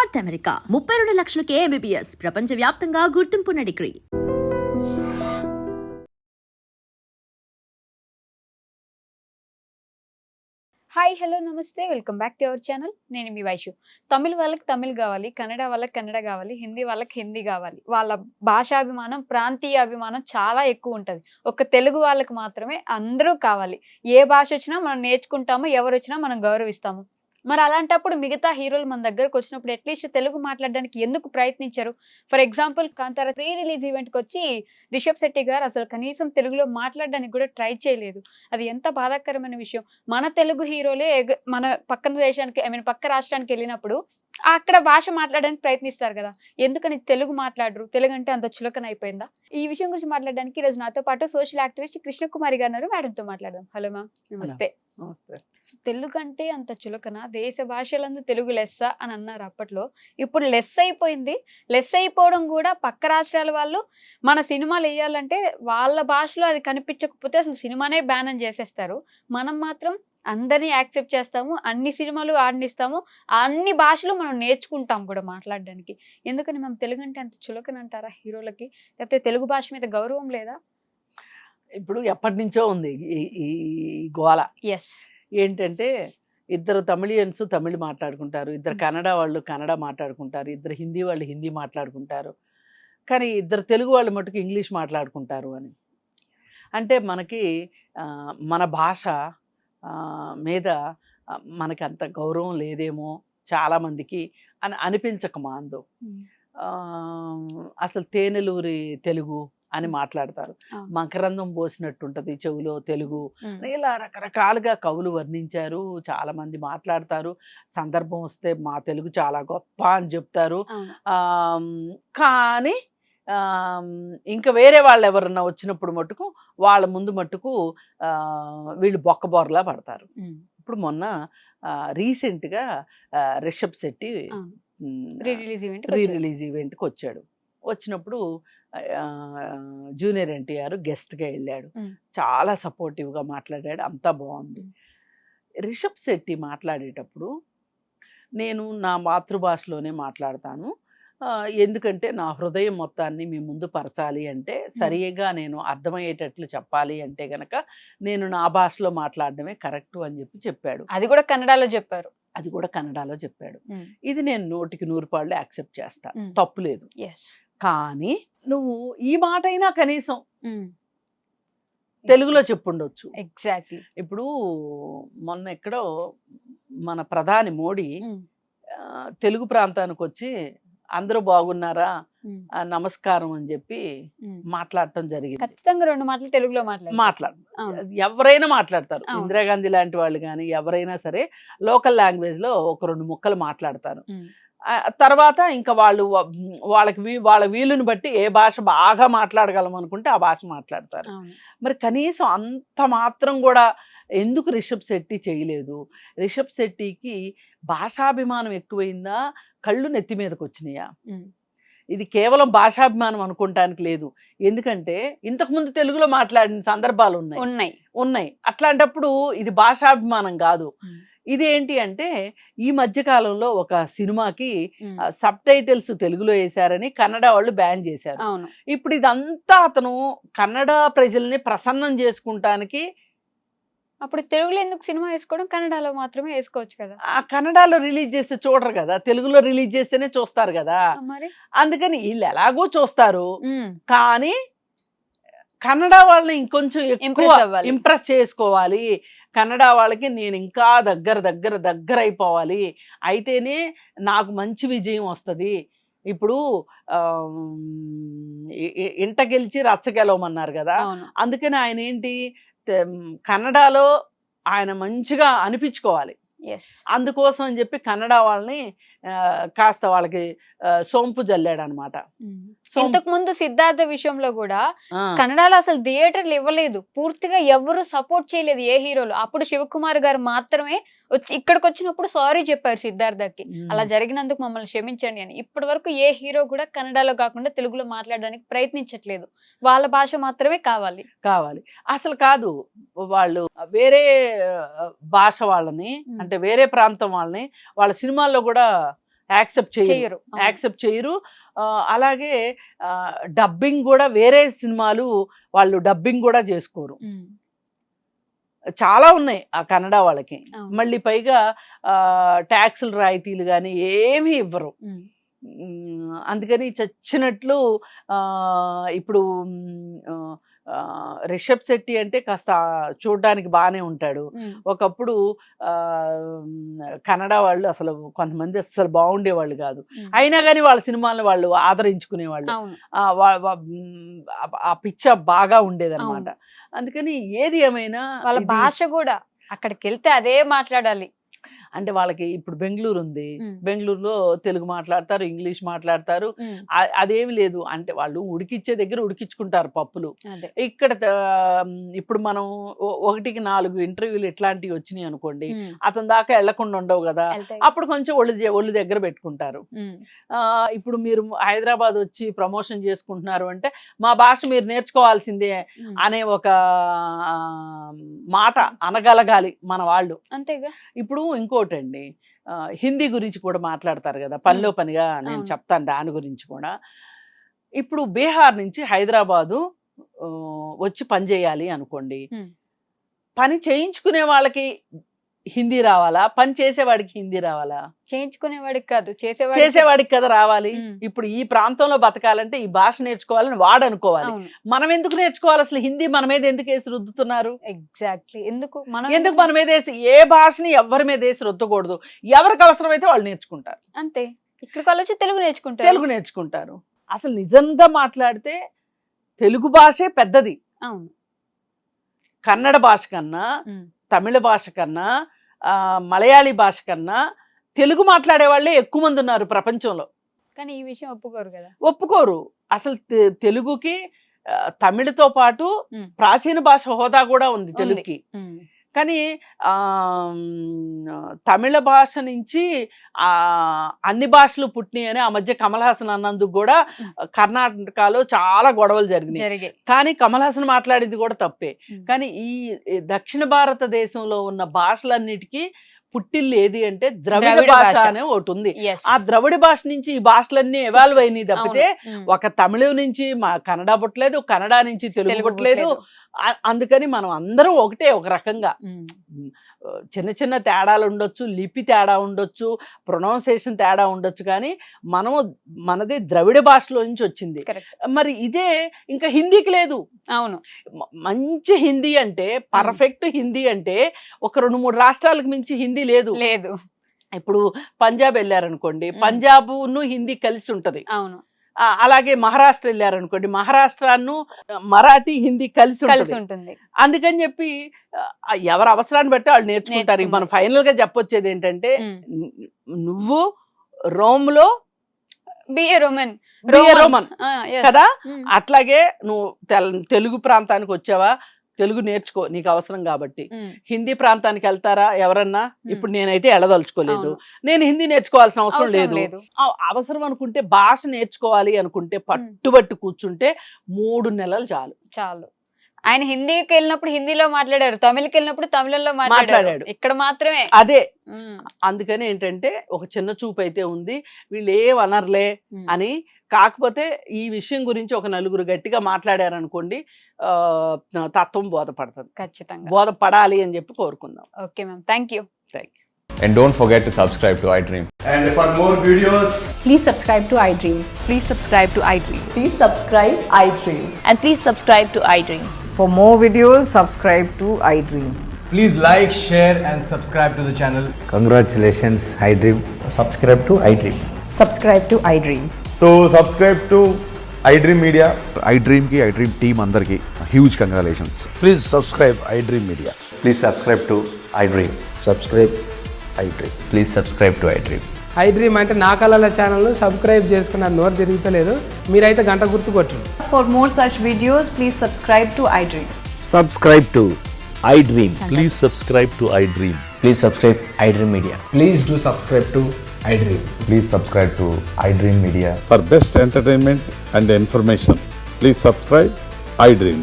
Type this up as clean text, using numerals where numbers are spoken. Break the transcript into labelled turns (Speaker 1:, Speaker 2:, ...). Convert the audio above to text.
Speaker 1: North America 32 లక్షలకే MBBS ప్రపంచవ్యాప్తంగా గుర్తింపున్న degree.
Speaker 2: Hi hello నమస్తే welcome back to our channel. నేను మీ వైషు. తమిళ వాళ్ళకి తమిళ్ కావాలి, కన్నడ వాళ్ళకి కన్నడ కావాలి, హిందీ వాళ్ళకి హిందీ కావాలి. వాళ్ళ భాషాభిమానం, ప్రాంతీయ అభిమానం చాలా ఎక్కువ ఉంటుంది. ఒక తెలుగు వాళ్ళకి మాత్రమే అందరూ కావాలి. ఏ భాష వచ్చినా మనం నేర్చుకుంటాము, ఎవరు వచ్చినా మనం గౌరవిస్తాము. మరి అలాంటప్పుడు మిగతా హీరోలు మన దగ్గరకు వచ్చినప్పుడు అట్లీస్ట్ తెలుగు మాట్లాడడానికి ఎందుకు ప్రయత్నించారు? For example Kantara pre release ఈవెంట్కి వచ్చి రిషబ్ శెట్టి గారు అసలు కనీసం తెలుగులో మాట్లాడడానికి కూడా ట్రై చేయలేదు. అది ఎంత బాధాకరమైన విషయం. మన తెలుగు హీరోలే మన పక్కన దేశానికి పక్క రాష్ట్రానికి వెళ్ళినప్పుడు అక్కడ భాష మాట్లాడడానికి ప్రయత్నిస్తారు కదా. ఎందుకని తెలుగు మాట్లాడరు? తెలుగు అంటే అంత చులకన అయిపోయిందా? ఈ విషయం గురించి మాట్లాడడానికి ఈరోజు నాతో పాటు సోషల్ యాక్టివిస్ట్ కృష్ణకుమారి గారు ఉన్నారు. మేడంతో మాట్లాడదాం. హలో మ్యామ్, నమస్తే.
Speaker 3: నమస్తే.
Speaker 2: తెలుగు అంటే అంత చులకన, దేశ భాషలందు తెలుగు లెస్స అని అన్నారు అప్పట్లో. ఇప్పుడు లెస్ అయిపోయింది. లెస్ అయిపోవడం కూడా పక్క రాష్ట్రాల వాళ్ళు మన సినిమాలు వేయాలంటే వాళ్ళ భాషలో అది కనిపించకపోతే అసలు సినిమానే బ్యాన్ అని చేసేస్తారు. మనం మాత్రం అందరినీ యాక్సెప్ట్ చేస్తాము, అన్ని సినిమాలు ఆడనిస్తాము, అన్ని భాషలు మనం నేర్చుకుంటాం కూడా మాట్లాడడానికి. ఎందుకని మనం తెలుగు అంటే అంత చులకన అంటారా హీరోలకి? లేకపోతే తెలుగు భాష మీద గౌరవం లేదా?
Speaker 3: ఇప్పుడు ఎప్పటి నుంచో ఉంది ఈ ఈ గోల.
Speaker 2: ఎస్.
Speaker 3: ఏంటంటే ఇద్దరు తమిళియన్స్ తమిళ్ మాట్లాడుకుంటారు, ఇద్దరు కన్నడ వాళ్ళు కన్నడ మాట్లాడుకుంటారు, ఇద్దరు హిందీ వాళ్ళు హిందీ మాట్లాడుకుంటారు, కానీ ఇద్దరు తెలుగు వాళ్ళు మటుకు ఇంగ్లీష్ మాట్లాడుకుంటారు అని. అంటే మనకి మన భాష మీద మనకి అంత గౌరవం లేదేమో చాలామందికి అని అనిపించక మాందో. అసలు తేనెలూరి తెలుగు అని మాట్లాడతారు, మకరందం పోసినట్టుంటది చెవులో తెలుగు, ఇలా రకరకాలుగా కవులు వర్ణించారు, చాలా మంది మాట్లాడతారు. సందర్భం వస్తే మా తెలుగు చాలా గొప్ప అని చెప్తారు. కానీ ఇంకా వేరే వాళ్ళు ఎవరన్నా వచ్చినప్పుడు మట్టుకు వాళ్ళ ముందు మట్టుకు వీళ్ళు బొక్కబోర్లా పడతారు. ఇప్పుడు మొన్న రీసెంట్గా రిషబ్ శెట్టి రీ రిలీజ్ ఈవెంట్కి వచ్చాడు. వచ్చినప్పుడు జూనియర్ ఎన్టీఆర్ గెస్ట్గా వెళ్ళాడు. చాలా సపోర్టివ్గా మాట్లాడాడు, అంతా బాగుంది. రిషబ్ శెట్టి మాట్లాడేటప్పుడు నేను నా మాతృభాషలోనే మాట్లాడతాను, ఎందుకంటే నా హృదయం మొత్తాన్ని మీ ముందు పరచాలి అంటే, సరిగా నేను అర్థమయ్యేటట్లు చెప్పాలి అంటే గనక నేను నా భాషలో మాట్లాడడమే కరెక్టు అని చెప్పాడు.
Speaker 2: అది కూడా కన్నడలో చెప్పారు.
Speaker 3: అది కూడా కన్నడలో చెప్పాడు. ఇది నేను 100కి 100 పాళ్ళు యాక్సెప్ట్ చేస్తా, తప్పు లేదు. కానీ నువ్వు ఈ మాట అయినా కనీసం తెలుగులో చెప్పుండొచ్చు.
Speaker 2: ఎగ్జాక్ట్లీ.
Speaker 3: ఇప్పుడు మొన్న ఎక్కడో మన ప్రధాని మోడీ తెలుగు ప్రాంతానికి వచ్చి అందరూ బాగున్నారా, నమస్కారం అని చెప్పి మాట్లాడటం జరిగింది.
Speaker 2: ఖచ్చితంగా 2 మాటలు తెలుగులో
Speaker 3: మాట్లాడు ఎవరైనా మాట్లాడతారు. ఇందిరాగాంధీ లాంటి వాళ్ళు కానీ ఎవరైనా సరే లోకల్ లాంగ్వేజ్ లో ఒక 2 ముక్కలు మాట్లాడతారు. తర్వాత ఇంకా వాళ్ళ వీలుని బట్టి ఏ భాష బాగా మాట్లాడగలం అనుకుంటే ఆ భాష మాట్లాడతారు. మరి కనీసం అంత మాత్రం కూడా ఎందుకు రిషబ్ శెట్టి చేయలేదు? రిషబ్ శెట్టికి భాషాభిమానం ఎక్కువైందా, కళ్ళు నెత్తి మీదకి వచ్చినాయా? ఇది కేవలం భాషాభిమానం అనుకోవటానికి లేదు. ఎందుకంటే ఇంతకుముందు తెలుగులో మాట్లాడిన సందర్భాలు ఉన్నాయి. అట్లాంటప్పుడు ఇది భాషాభిమానం కాదు. ఇది ఏంటి అంటే ఈ మధ్యకాలంలో ఒక సినిమాకి సబ్ టైటిల్స్ తెలుగులో వేశారని కన్నడ వాళ్ళు బ్యాన్ చేశారు. ఇప్పుడు ఇదంతా అతను కన్నడ ప్రజల్ని ప్రసన్నం చేసుకుంటానికి.
Speaker 2: అప్పుడు తెలుగులో ఎందుకు సినిమా వేసుకోవడం? కన్నడలో మాత్రమే వేసుకోవచ్చు కదా.
Speaker 3: ఆ కన్నడలో రిలీజ్ చేస్తే చూడరు కదా, తెలుగులో రిలీజ్ చేస్తేనే చూస్తారు కదా.
Speaker 2: మరి
Speaker 3: అందుకని వీళ్ళు ఎలాగో చూస్తారు, కానీ కన్నడ వాళ్ళని ఇంకొంచెం ఎక్కువ ఇంప్రెస్ చేసుకోవాలి, కన్నడ వాళ్ళకి నేను ఇంకా దగ్గర అయిపోవాలి, అయితేనే నాకు మంచి విజయం వస్తుంది. ఇప్పుడు ఇంట గెలిచి రచ్చ గెలవమన్నారు కదా, అందుకని ఆయన ఏంటి కన్నడలో ఆయన మంచిగా అనిపించుకోవాలి. అందుకోసం అని చెప్పి కన్నడ వాళ్ళని కాస్త వాళ్ళకి సోంపు జల్లాడు అనమాట.
Speaker 2: ఇంతకు ముందు సిద్ధార్థ విషయంలో కూడా కన్నడలో అసలు థియేటర్లు ఇవ్వలేదు, పూర్తిగా ఎవరు సపోర్ట్ చేయలేదు ఏ హీరోలు. అప్పుడు శివకుమార్ గారు మాత్రమే వచ్చి ఇక్కడికి వచ్చినప్పుడు సారీ చెప్పారు సిద్ధార్థకి, అలా జరిగినందుకు మమ్మల్ని క్షమించండి అని. ఇప్పటి వరకు ఏ హీరో కూడా కన్నడలో కాకుండా తెలుగులో మాట్లాడడానికి ప్రయత్నించట్లేదు. వాళ్ళ భాష మాత్రమే కావాలి.
Speaker 3: అసలు కాదు, వాళ్ళు వేరే భాష వాళ్ళని అంటే వేరే ప్రాంతం వాళ్ళని వాళ్ళ సినిమాల్లో కూడా యాక్సెప్ట్
Speaker 2: చెయ్యరు.
Speaker 3: చేయరు. అలాగే డబ్బింగ్ కూడా వేరే సినిమాలు వాళ్ళు డబ్బింగ్ కూడా చేసుకోరు. చాలా ఉన్నాయి ఆ కన్నడ వాళ్ళకి. మళ్ళీ పైగా ట్యాక్సులు రాయితీలు కానీ ఏమీ ఇవ్వరు. అందుకని చచ్చినట్లు ఇప్పుడు రిషబ్ శెట్టి అంటే కాస్త చూడడానికి బాగానే ఉంటాడు. ఒకప్పుడు కన్నడ వాళ్ళు అసలు కొంతమంది అసలు బాగుండేవాళ్ళు కాదు. అయినా కానీ వాళ్ళ సినిమాలను వాళ్ళు ఆదరించుకునేవాళ్ళు. ఆ పిచ్చ బాగా ఉండేదన్నమాట. అందుకని ఏది ఏమైనా
Speaker 2: వాళ్ళ భాష కూడా అక్కడికి వెళ్తే అదే మాట్లాడాలి.
Speaker 3: అంటే వాళ్ళకి ఇప్పుడు బెంగళూరు ఉంది, బెంగళూరులో తెలుగు మాట్లాడతారు, ఇంగ్లీష్ మాట్లాడతారు. అదేమి లేదు, అంటే వాళ్ళు ఉడికిచ్చే దగ్గర ఉడికించుకుంటారు పప్పులు. ఇక్కడ ఇప్పుడు మనం 1కి 4 ఇంటర్వ్యూలు ఇట్లాంటివి వచ్చినాయి అనుకోండి, అతని దాకా వెళ్లకుండా ఉండవు కదా, అప్పుడు కొంచెం ఒళ్ళు దగ్గర పెట్టుకుంటారు. ఇప్పుడు మీరు హైదరాబాద్ వచ్చి ప్రమోషన్ చేసుకుంటున్నారు అంటే మా భాష మీరు నేర్చుకోవాల్సిందే అనే ఒక మాట అనగలగాలి మన వాళ్ళు.
Speaker 2: అంతేగా.
Speaker 3: ఇప్పుడు ఇంకోటండి, హిందీ గురించి కూడా మాట్లాడతారు కదా, పనిలో పనిగా నేను చెప్తాను దాని గురించి కూడా. ఇప్పుడు బీహార్ నుంచి హైదరాబాదు వచ్చి పని చేయాలి అనుకోండి, పని చేయించుకునే వాళ్ళకి హిందీ రావాలా, పని చేసేవాడికి హిందీ రావాలా?
Speaker 2: చేయించుకునేవాడికి కాదు,
Speaker 3: చేసేవాడికి కదా రావాలి. ఇప్పుడు ఈ ప్రాంతంలో బతకాలంటే ఈ భాష నేర్చుకోవాలని వాడు అనుకోవాలి. మనం ఎందుకు నేర్చుకోవాలి అసలు? హిందీ మన మీద ఎందుకు వేసి రుద్దుతున్నారు?
Speaker 2: ఎగ్జాక్ట్లీ. ఎందుకు
Speaker 3: మన మీద వేసి? ఏ భాషని ఎవరి మీద వేసి రుద్దకూడదు. ఎవరికి అవసరమైతే వాళ్ళు నేర్చుకుంటారు,
Speaker 2: అంతే. ఇక్కడికి వాళ్ళు వచ్చి తెలుగు నేర్చుకుంటారు.
Speaker 3: అసలు నిజంగా మాట్లాడితే తెలుగు భాషే పెద్దది.
Speaker 2: అవును.
Speaker 3: కన్నడ భాష కన్నా, తమిళ భాష కన్నా, మలయాళీ భాష కన్నా తెలుగు మాట్లాడే వాళ్ళే ఎక్కువ మంది ఉన్నారు ప్రపంచంలో.
Speaker 2: కానీ ఈ విషయం ఒప్పుకోరు కదా.
Speaker 3: ఒప్పుకోరు. అసలు తెలుగుకి తమిళతో పాటు ప్రాచీన భాష హోదా కూడా ఉంది తెలుగుకి. కానీ తమిళ భాష నుంచి అన్ని భాషలు పుట్టినాయి అని ఆ మధ్య కమల్ హాసన్ అన్నందుకు కూడా కర్ణాటకలో చాలా గొడవలు జరిగినాయి. కానీ కమల్ హాసన్ మాట్లాడింది కూడా తప్పే. కానీ ఈ దక్షిణ భారతదేశంలో ఉన్న భాషలన్నిటికీ పుట్టిల్లు ఏది అంటే ద్రవిడ భాష అనే ఒకటి ఉంది. ఆ ద్రవిడ భాష నుంచి ఈ భాషలన్నీ ఎవాల్వ్ అయినాయి తప్పితే ఒక తమిళ నుంచి కన్నడ పుట్టలేదు, కన్నడ నుంచి తెలుగు పుట్టలేదు. అందుకని మనం అందరం ఒకటే, ఒక రకంగా. చిన్న చిన్న తేడాలు ఉండొచ్చు, లిపి తేడా ఉండొచ్చు, ప్రొనౌన్సియేషన్ తేడా ఉండొచ్చు, కానీ మనది ద్రవిడ భాషలో నుంచి వచ్చింది. మరి ఇదే ఇంకా హిందీకి లేదు.
Speaker 2: అవును.
Speaker 3: మంచి హిందీ అంటే, పర్ఫెక్ట్ హిందీ అంటే ఒక 2-3 రాష్ట్రాలకు మించి హిందీ లేదు. ఇప్పుడు పంజాబ్ వెళ్ళారనుకోండి, పంజాబ్ను హిందీ కలిసి ఉంటది.
Speaker 2: అవును.
Speaker 3: అలాగే మహారాష్ట్ర వెళ్ళారనుకోండి, మహారాష్ట్రను మరాఠీ హిందీ కలిసి ఉంటుంది. అందుకని చెప్పి ఎవరి అవసరాన్ని బట్టి వాళ్ళు నేర్చుకుంటారు. మనం ఫైనల్ గా చెప్పొచ్చేది ఏంటంటే, నువ్వు రోమ్లో రోమన్ కదా, అట్లాగే నువ్వు తెలుగు ప్రాంతానికి వచ్చావా, తెలుగు నేర్చుకో, నీకు అవసరం కాబట్టి. హిందీ ప్రాంతానికి వెళ్తారా ఎవరన్నా? ఇప్పుడు నేనైతే వెళ్ళదలుచుకోలేదు, నేను హిందీ నేర్చుకోవాల్సిన అవసరం లేదు. అవసరం అనుకుంటే, భాష నేర్చుకోవాలి అనుకుంటే పట్టుబట్టి కూర్చుంటే 3 నెలలు చాలు.
Speaker 2: ఆయన హిందీకి వెళ్ళినప్పుడు హిందీలో మాట్లాడారు, తమిళకి వెళ్ళినప్పుడు తమిళంలో మాట్లాడాడు. ఇక్కడ మాత్రమే అదే.
Speaker 3: అందుకని ఏంటంటే ఒక చిన్న చూపు అయితే ఉంది, వీళ్ళు ఏమనర్లే అని. కాకపోతే ఈ విషయం గురించి ఒక 4 గట్టిగా మాట్లాడారనుకోండి, తత్వం బోధపడుతుంది.
Speaker 2: ఖచ్చితంగా
Speaker 3: బోధపడాలి అని చెప్పి కోరుకుందాం.
Speaker 2: Okay ma'am, thank you.
Speaker 4: And don't forget to subscribe to iDream.
Speaker 5: And for more videos,
Speaker 6: please subscribe to iDream.
Speaker 7: Please subscribe to iDream.
Speaker 6: Please subscribe iDream.
Speaker 7: And please subscribe to iDream.
Speaker 6: For more videos, subscribe to iDream.
Speaker 5: please like, share and subscribe to the channel.
Speaker 8: Congratulations, iDream.
Speaker 9: Subscribe to iDream.
Speaker 6: Subscribe to iDream.
Speaker 5: So subscribe to iDream Media.
Speaker 9: iDream ki iDream team andarki huge congratulations.
Speaker 8: Please subscribe iDream Media.
Speaker 9: Please subscribe to iDream.
Speaker 8: Subscribe iDream.
Speaker 9: Please subscribe to iDream.
Speaker 10: iDream అంటే నా కళల ఛానల్ను subscribe చేసుకున్న నోరు తిరుగుతలేదు, మీరైతే గంట గుర్తు కొట్టండి.
Speaker 6: For more such videos, please subscribe to iDream.
Speaker 8: Subscribe to iDream.
Speaker 9: Please subscribe to iDream.
Speaker 4: Please subscribe iDream Media.
Speaker 5: Please do subscribe to iDream.
Speaker 9: Please subscribe to iDream Media.
Speaker 11: For best entertainment and information, please subscribe iDream.